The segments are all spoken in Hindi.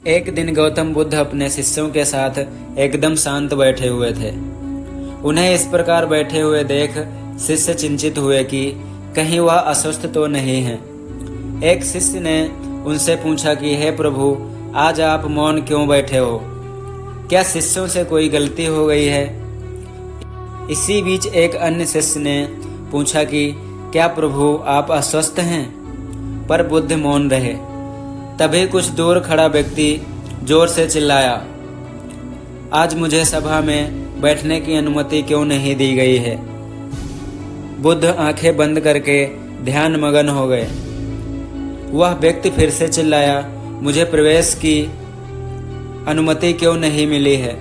एक दिन गौतम बुद्ध अपने शिष्यों के साथ एकदम शांत बैठे हुए थे। उन्हें इस प्रकार बैठे हुए देख शिष्य चिंतित हुए कि कहीं वह अस्वस्थ तो नहीं है। एक शिष्य ने उनसे पूछा कि हे प्रभु, आज आप मौन क्यों बैठे हो? क्या शिष्यों से कोई गलती हो गई है? इसी बीच एक अन्य शिष्य ने पूछा कि क्या प्रभु आप अस्वस्थ हैं? पर बुद्ध मौन रहे। तभी कुछ दूर खड़ा व्यक्ति जोर से चिल्लाया, आज मुझे सभा में बैठने की अनुमति क्यों नहीं दी गई है? बुद्ध आंखें बंद करके ध्यान मगन हो गए। वह व्यक्ति फिर से चिल्लाया, मुझे प्रवेश की अनुमति क्यों नहीं मिली है?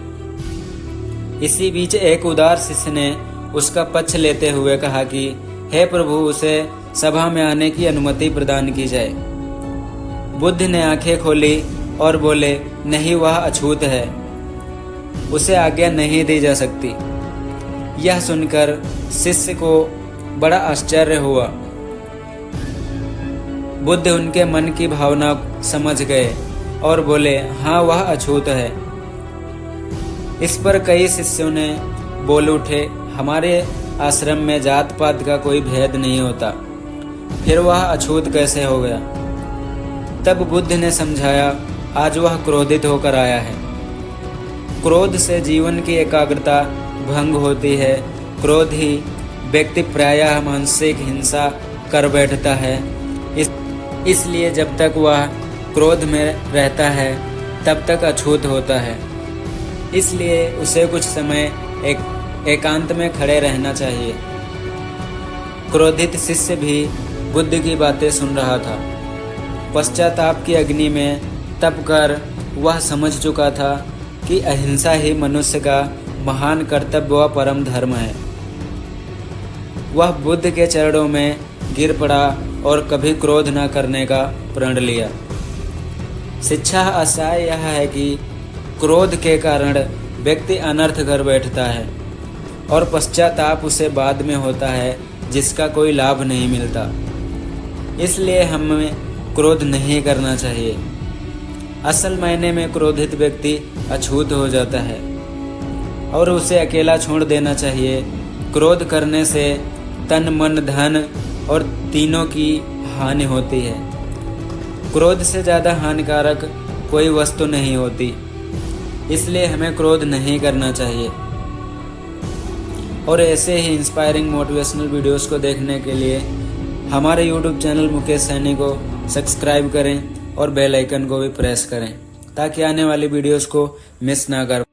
इसी बीच एक उदार शिष्य ने उसका पक्ष लेते हुए कहा कि हे प्रभु, उसे सभा में आने की अनुमति प्रदान की जाए। बुद्ध ने आंखें खोली और बोले, नहीं, वह अछूत है, उसे आज्ञा नहीं दी जा सकती। यह सुनकर शिष्य को बड़ा आश्चर्य हुआ। बुद्ध उनके मन की भावना समझ गए और बोले, हाँ, वह अछूत है। इस पर कई शिष्यों ने बोल उठे, हमारे आश्रम में जात पात का कोई भेद नहीं होता, फिर वह अछूत कैसे हो गया? तब बुद्ध ने समझाया, आज वह क्रोधित होकर आया है। क्रोध से जीवन की एकाग्रता भंग होती है। क्रोध ही व्यक्ति प्रायः मानसिक हिंसा कर बैठता है। इसलिए जब तक वह क्रोध में रहता है तब तक अछूत होता है। इसलिए उसे कुछ समय एकांत में खड़े रहना चाहिए। क्रोधित शिष्य भी बुद्ध की बातें सुन रहा था। पश्चाताप की अग्नि में तप कर वह समझ चुका था कि अहिंसा ही मनुष्य का महान कर्तव्य व परम धर्म है। वह बुद्ध के चरणों में गिर पड़ा और कभी क्रोध न करने का प्रण लिया। शिक्षा आशय यह है कि क्रोध के कारण व्यक्ति अनर्थ कर बैठता है और पश्चाताप उसे बाद में होता है, जिसका कोई लाभ नहीं मिलता। इसलिए हमें क्रोध नहीं करना चाहिए। असल मायने में क्रोधित व्यक्ति अछूत हो जाता है और उसे अकेला छोड़ देना चाहिए। क्रोध करने से तन, मन, धन और तीनों की हानि होती है। क्रोध से ज़्यादा हानिकारक कोई वस्तु नहीं होती। इसलिए हमें क्रोध नहीं करना चाहिए। और ऐसे ही इंस्पायरिंग मोटिवेशनल वीडियोस को देखने के लिए हमारे YouTube चैनल मुकेश सैनी को सब्सक्राइब करें और बेल आइकन को भी प्रेस करें, ताकि आने वाली वीडियोस को मिस ना कर